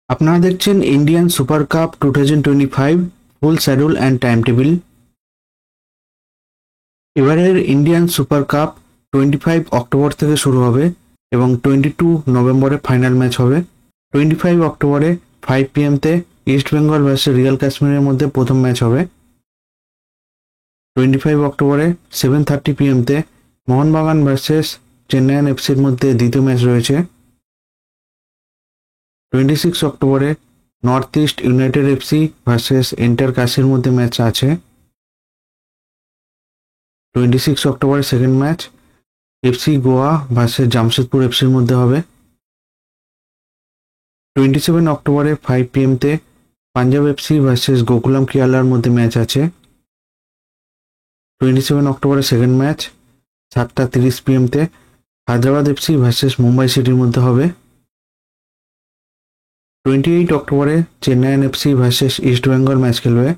আপনারা দেখছেন Indian super cup 2025 full schedule and time table. এবারের ইন্ডিয়ান সুপার কাপ 25 অক্টোবর থেকে শুরু হবে এবং 22 নভেম্বরে ফাইনাল ম্যাচ হবে। 25 অক্টোবরে 5 PM-তে ইস্ট বেঙ্গল ভার্সেস রিয়াল কাশ্মীরের মধ্যে প্রথম ম্যাচ হবে। 25 অক্টোবরে 7:30 PM-তে মোহনবাগান ভার্সেস চেন্নাইয়ান এফসির মধ্যে দ্বিতীয় ম্যাচ রয়েছে। 26 অক্টোবরে North East United FC versus Inter কাশির মধ্যে ম্যাচ আছে। 26 অক্টোবরে second match FC Goa versus Jamshedpur এফসির মধ্যে হবে। 27 অক্টোবরে 5 PM-তে পাঞ্জাব এফসি ভার্সেস গোকুলাম কেরালার মধ্যে ম্যাচ আছে। 27 অক্টোবরে সেকেন্ড ম্যাচ 7:30 PM-তে হায়দ্রাবাদ এফসি ভার্সেস মুম্বাই সিটির মধ্যে হবে। 28 অক্টোবরে Chennaiyin FC versus East Bengal match খেলবে।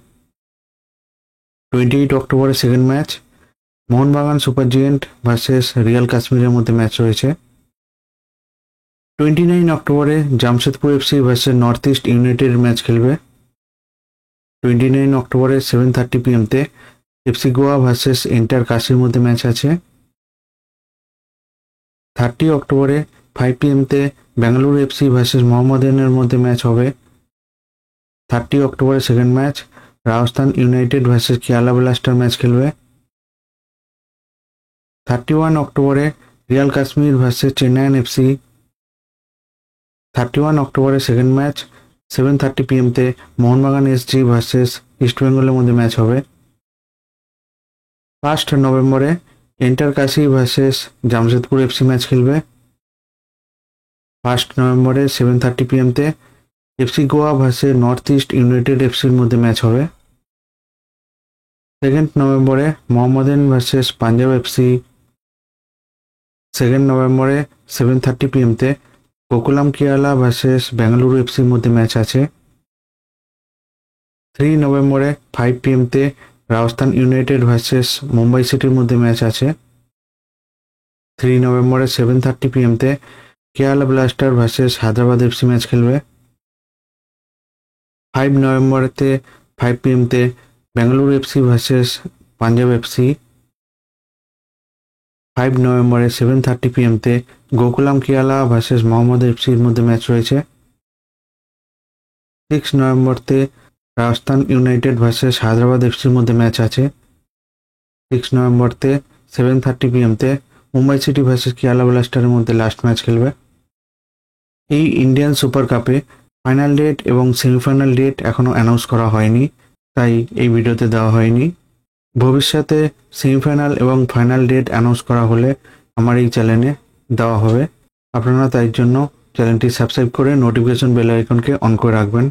28 অক্টোবরে second match Mohun Bagan Super Giant versus Real কাশ্মীরের মধ্যে ম্যাচ রয়েছে। 29 অক্টোবরে Jamshedpur FC versus North East United match খেলবে। 29 অক্টোবরে 7:30 PM-তে এফসি গোয়া ভার্সেস এন্টার কাশির মধ্যে ম্যাচ আছে। 30 অক্টোবরে 5 PM-তে বেঙ্গালুরু এফসি ভার্সেস মোহামেডানের মধ্যে ম্যাচ হবে। 30 অক্টোবরে second match Rajasthan United versus Kerala Blaster match খেলবে। 31 অক্টোবরে Real Kashmir versus Chennaiyin FC. 31 অক্টোবরে সেকেন্ড ম্যাচ 7:30 PM-তে মোহনবাগান এসজি ভার্সেস ইস্ট বেঙ্গলের মধ্যে ম্যাচ হবে। 1 নভেম্বরে এন্টার কাশি ভার্সেস জামশেদপুর এফসি ম্যাচ খেলবে। 1 নভেম্বরে 7:30 PM-তে FC Goa versus North East United এফসির মধ্যে ম্যাচ হবে। 2 নভেম্বরে মোহামেডান ভার্সেস পাঞ্জাব এফসি। 2 নভেম্বরে 7:30 PM-তে গোকুলাম কেরালা ভার্সেস বেঙ্গালুরু এফসির মধ্যে ম্যাচ আছে। 3 নভেম্বরে 5 PM-তে রাজস্থান ইউনাইটেড ভার্সেস মুম্বাই সিটির মধ্যে ম্যাচ আছে। 3 নভেম্বরে 7:30 PM-তে Kerala Blaster versus Hyderabad FC match খেলবে। 5 নভেম্বরেতে 5 PM-তে Bengaluru FC versus Punjab FC. 5 নভেম্বরে 7:30 PM-তে গোকুলাম কেরালা ভার্সেস মোহাম্মদ এফসির মধ্যে ম্যাচ রয়েছে। 6 নভেম্বরতে রাজস্থান ইউনাইটেড ভার্সেস হায়দ্রাবাদ এফসির মধ্যে ম্যাচ আছে। 6 নভেম্বরতে 7:30 PM-তে মুম্বাই সিটি ভার্সেস কেরালা ব্লাস্টারের মধ্যে লাস্ট ম্যাচ খেলবে। এই ইন্ডিয়ান সুপার কাপে ফাইনাল ডেট এবং সেমিফাইনাল ডেট এখনও অ্যানাউন্স করা হয়নি, তাই এই ভিডিওতে দেওয়া হয়নি। ভবিষ্যতে সেমিফাইনাল এবং ফাইনাল ডেট অ্যানাউন্স করা হলে আমার এই চ্যানেলে দেওয়া হবে। আপনারা তাই জন্য চ্যানেলটি সাবস্ক্রাইব করে নোটিফিকেশন বেল আইকনকে অন করে রাখবেন।